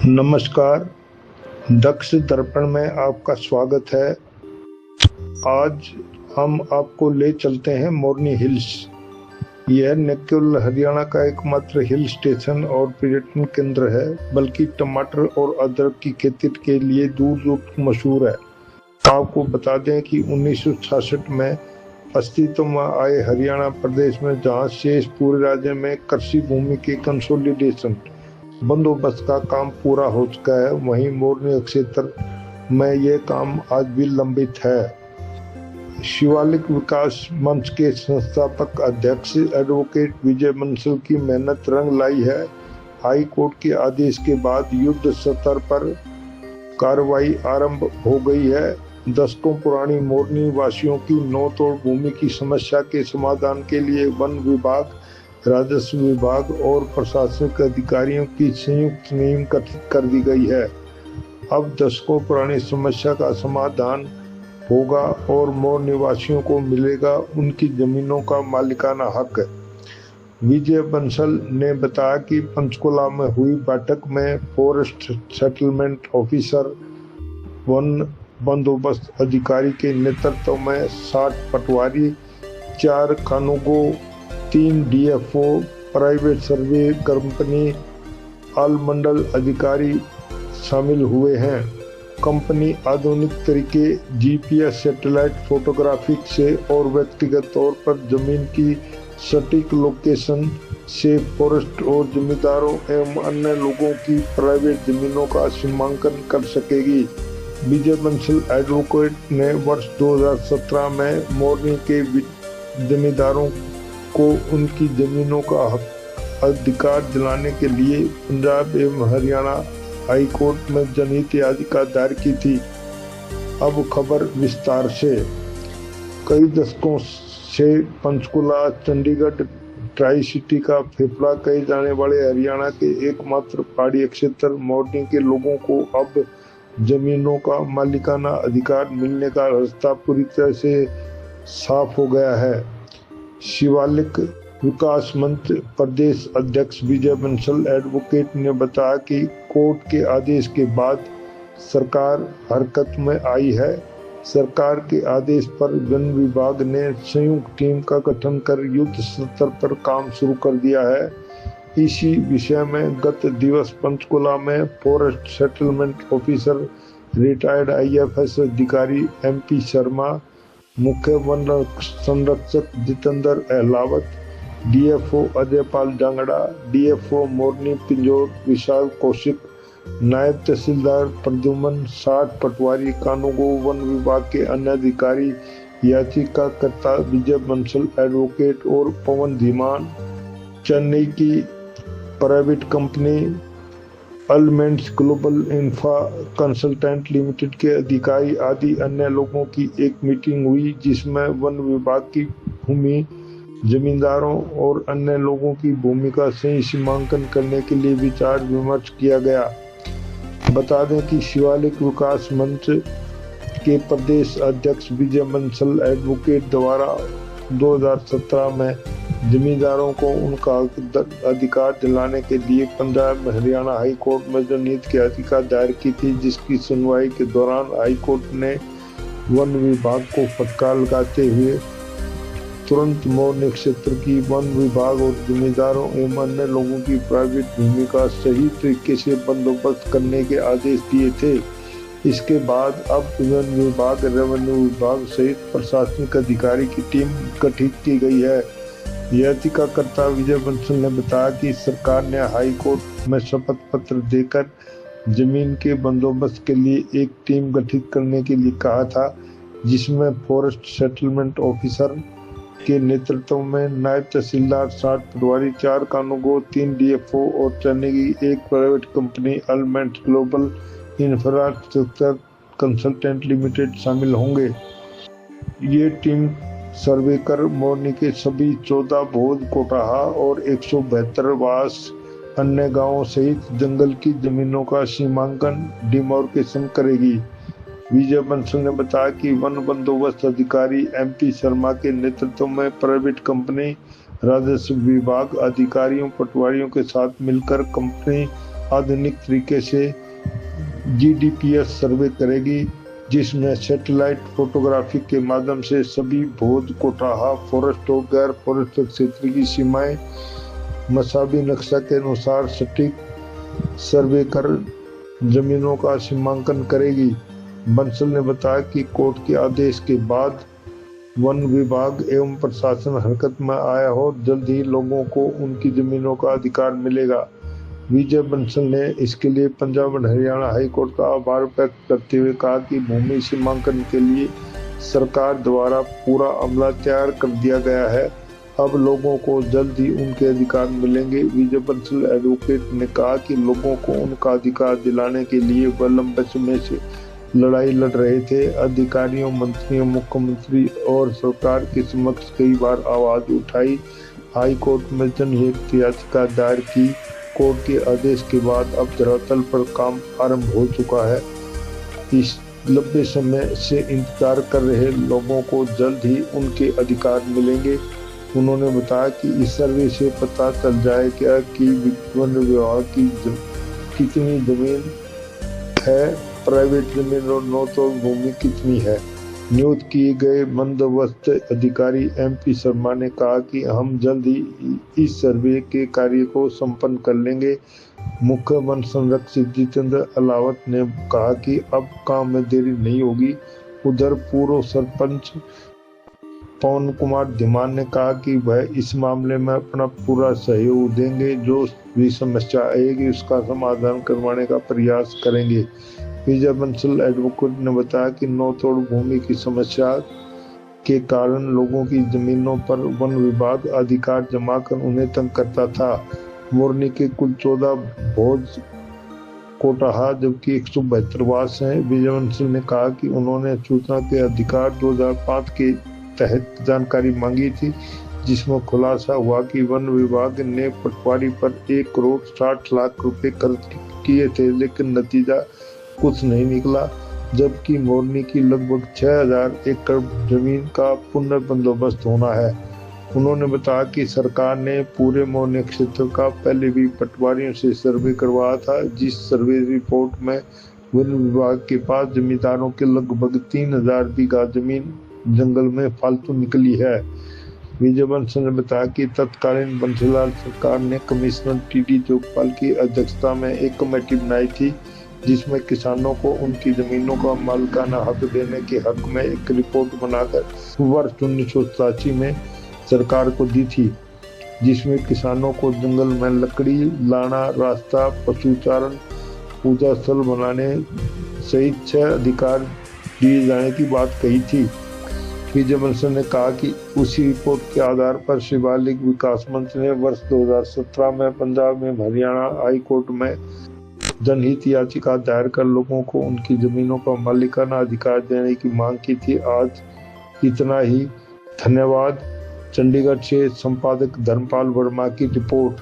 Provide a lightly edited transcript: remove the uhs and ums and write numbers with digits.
नमस्कार। दक्ष दर्पण में आपका स्वागत है। आज हम आपको ले चलते हैं मोरनी हिल्स। यह न केवल हरियाणा का एकमात्र हिल स्टेशन और पर्यटन केंद्र है, बल्कि टमाटर और अदरक की खेती के लिए दूर दूर मशहूर है। आपको बता दें कि 1966 में अस्तित्व में आए हरियाणा प्रदेश में जहां शेष पूरे राज्य में कृषि भूमि के कंसोलिडेशन बंदोबस्त का काम पूरा हो चुका है, वहीं मोरनी क्षेत्र में ये काम आज भी लंबित है। शिवालिक विकास मंच के संस्थापक अध्यक्ष एडवोकेट विजय बंसल की मेहनत रंग लाई है। हाई कोर्ट के आदेश के बाद युद्ध स्तर पर कार्रवाई आरंभ हो गई है। दशकों पुरानी मोरनी वासियों की नौ-तोड़ भूमि की समस्या के समाधान के लिए वन विभाग, राजस्व विभाग और प्रशासनिक अधिकारियों की संयुक्त टीम गठित कर दी गई है। अब दशकों पुरानी समस्या का समाधान होगा और मोर निवासियों को मिलेगा उनकी जमीनों का मालिकाना हक। विजय बंसल ने बताया कि पंचकुला में हुई बैठक में फॉरेस्ट सेटलमेंट ऑफिसर, वन बंदोबस्त अधिकारी के नेतृत्व में 60 पटवारी, 4 कानूगो, 3 डीएफओ, प्राइवेट सर्वे कंपनी, ऑल मंडल अधिकारी शामिल हुए हैं। कंपनी आधुनिक तरीके जीपीएस सैटेलाइट फोटोग्राफी से और व्यक्तिगत तौर पर जमीन की सटीक लोकेशन से फॉरेस्ट और जमींदारों एवं अन्य लोगों की प्राइवेट जमीनों का सीमांकन कर सकेगी। विजय बंसल एडवोकेट ने वर्ष 2017 में मोरनी के जमींदारों को उनकी जमीनों का अधिकार दिलाने के लिए पंजाब एवं हरियाणा हाई कोर्ट में जनहित याचिका दायर की थी। अब खबर विस्तार से। कई दशकों से पंचकुला, चंडीगढ़ ट्राई सिटी का फेफड़ा कहे जाने वाले हरियाणा के एकमात्र पहाड़ी क्षेत्र मोरनी के लोगों को अब जमीनों का मालिकाना अधिकार मिलने का रास्ता पूरी तरह से साफ हो गया है। शिवालिक विकास मंच प्रदेश अध्यक्ष विजय बंसल एडवोकेट ने बताया कि कोर्ट के आदेश के बाद सरकार हरकत में आई है। सरकार के आदेश पर वन विभाग ने संयुक्त टीम का गठन कर युद्ध स्तर पर काम शुरू कर दिया है। इसी विषय में गत दिवस पंचकुला में forest settlement officer, retired IFS अधिकारी एमपी शर्मा, मुख्य वन संरक्षक जितेंद्र अहलावत, डीएफओ अजयपाल जांगड़ा, डीएफओ मोरनी पिंजौर विशाल कौशिक, नायब तहसीलदार प्रद्युमन, 60 पटवारी, कानूगो, वन विभाग के अन्य अधिकारी, याचिकाकर्ता विजय बंसल एडवोकेट और पवन धीमान, चेन्नई की private company elements global infra consultant limited के अधिकारी आदि अन्य लोगों की एक मीटिंग हुई, जिसमें वन विभाग की भूमि, जमींदारों और अन्य लोगों की भूमि का सही सीमांकन करने के लिए विचार विमर्श किया गया। बता दें कि शिवालिक विकास मंच के प्रदेश अध्यक्ष विजय बंसल एडवोकेट द्वारा 2017 में जमींदारों को उनका अधिकार दिलाने के लिए पंजाब हरियाणा हाई कोर्ट में जनहित याचिका दायर की थी, जिसकी सुनवाई के दौरान हाई कोर्ट ने वन विभाग को फटकार लगाते हुए तुरंत मोरनी क्षेत्र की वन विभाग और जमींदारों एवं अन्य लोगों की प्राइवेट भूमि का सही तरीके से बंदोबस्त करने के आदेश दिए थे। इसके बाद अब वन विभाग, रेवेन्यू विभाग सहित प्रशासनिक अधिकारी की टीम गठित की गई है। याचिकाकर्ता विजय बंसल ने बताया कि सरकार ने हाई कोर्ट में शपथ पत्र देकर जमीन के बंदोबस्त के लिए एक टीम गठित करने के लिए कहा था, जिसमें फॉरेस्ट सेटलमेंट ऑफिसर के नेतृत्व में नायब तहसीलदार, 60 पटवारी, 4 कानूगो, 3 डीएफओ और चेन्नई की एक private company elements global infrastructure consultant limited शामिल होंगे। ये टीम सर्वे कर मोरनी के सभी 14 भोज, कोटाहा और 172 वास अन्य गांवों सहित जंगल की जमीनों का सीमांकन डिमार्केशन करेगी। विजय बंसल ने बताया कि वन बंदोबस्त अधिकारी एमपी शर्मा के नेतृत्व में प्राइवेट कंपनी, राजस्व विभाग अधिकारियों, पटवारियों के साथ मिलकर कंपनी आधुनिक तरीके से GDPS सर्वे करेगी, जिसमें सैटेलाइट फोटोग्राफी के माध्यम से सभी भोज, कोटाहा, फॉरेस्ट और गैर फॉरेस्ट क्षेत्र की सीमाएं मसाबी नक्शा के अनुसार सटीक सर्वे कर जमीनों का सीमांकन करेगी। बंसल ने बताया कि कोर्ट के आदेश के बाद वन विभाग एवं प्रशासन हरकत में आया हो, जल्द ही लोगों को उनकी जमीनों का अधिकार मिलेगा। विजय बंसल ने इसके लिए पंजाब और हरियाणा हाईकोर्ट का आभार व्यक्त करते हुए कहा कि भूमि सीमांकन के लिए सरकार द्वारा पूरा अमला तैयार कर दिया गया है, अब लोगों को जल्द ही उनके अधिकार मिलेंगे। विजय बंसल एडवोकेट ने कहा कि लोगों को उनका अधिकार दिलाने के लिए वह लंबे समय से लड़ाई लड़ रहे थे। अधिकारियों, मंत्रियों, मुख्यमंत्री और सरकार के समक्ष कई बार आवाज उठाई, हाई कोर्ट में जनहित याचिका दायर की। कोर्ट के आदेश के बाद अब धरातल पर काम आरंभ हो चुका है। इस लंबे समय से इंतजार कर रहे लोगों को जल्द ही उनके अधिकार मिलेंगे। उन्होंने बताया कि इस सर्वे से पता चल जाएगा कि वन विभाग की कितनी जमीन है, प्राइवेट जमीन और नो तोड़ भूमि कितनी है। नियुक्त किए गए बंदोबस्त अधिकारी MP शर्मा ने कहा कि हम जल्द ही इस सर्वे के कार्य को संपन्न कर लेंगे। मुख्य वन संरक्षक जितेंद्र अलावत ने कहा कि अब काम में देरी नहीं होगी। उधर पूर्व सरपंच पवन कुमार धीमान ने कहा कि वह इस मामले में अपना पूरा सहयोग देंगे, जो भी समस्या आएगी उसका समाधान करवाने का प्रयास करेंगे। विजय बंसल एडवोकेट ने बताया कि नो तोड़ भूमि की समस्या के कारण लोगों की जमीनों पर वन विभाग अधिकार जमा कर उन्हें तंग करता था। मोरनी के कुल 14 भोज, कोटाहा जबकि 172 वास हैं। विजय बंसल ने कहा कि उन्होंने सूचना के अधिकार 2005 के तहत जानकारी मांगी थी, जिसमें खुलासा हुआ कि वन विभाग ने पटवारी पर 1 करोड़ 60 लाख रुपए खर्च किए थे, लेकिन नतीजा कुछ नहीं निकला। जबकि मोरनी की लगभग 6000 एकड़ जमीन का पुनर्बंदोबस्त होना है। उन्होंने बताया कि सरकार ने पूरे मोरनी क्षेत्र का पहले भी पटवारियों से सर्वे करवाया था, जिस सर्वे रिपोर्ट में वन विभाग के पास जमींदारों के लगभग 3000 बीघा जमीन जंगल में फालतू निकली है। विजय बंसल ने बताया कि तत्कालीन बंसीलाल सरकार ने कमिश्नर TD जोगपाल की अध्यक्षता में एक कमेटी बनाई थी, जिसमें किसानों को उनकी जमीनों का मालिकाना हक देने के हक में एक रिपोर्ट बनाकर वर्ष 1987 में सरकार को दी थी, जिसमें किसानों को जंगल में लकड़ी लाना, रास्ता, पशुचारण, पूजा स्थल बनाने सहित 6 अधिकार दिए जाने की बात कही थी। विजय बंसल ने कहा कि उसी रिपोर्ट के आधार पर शिवालिक विकास मंच ने वर्ष 2017 में पंजाब में हरियाणा हाई कोर्ट में जनहित याचिका दायर कर लोगों को उनकी जमीनों का मालिकाना अधिकार देने की मांग की थी। आज इतना ही, धन्यवाद। चंडीगढ़ से संपादक धर्मपाल वर्मा की रिपोर्ट।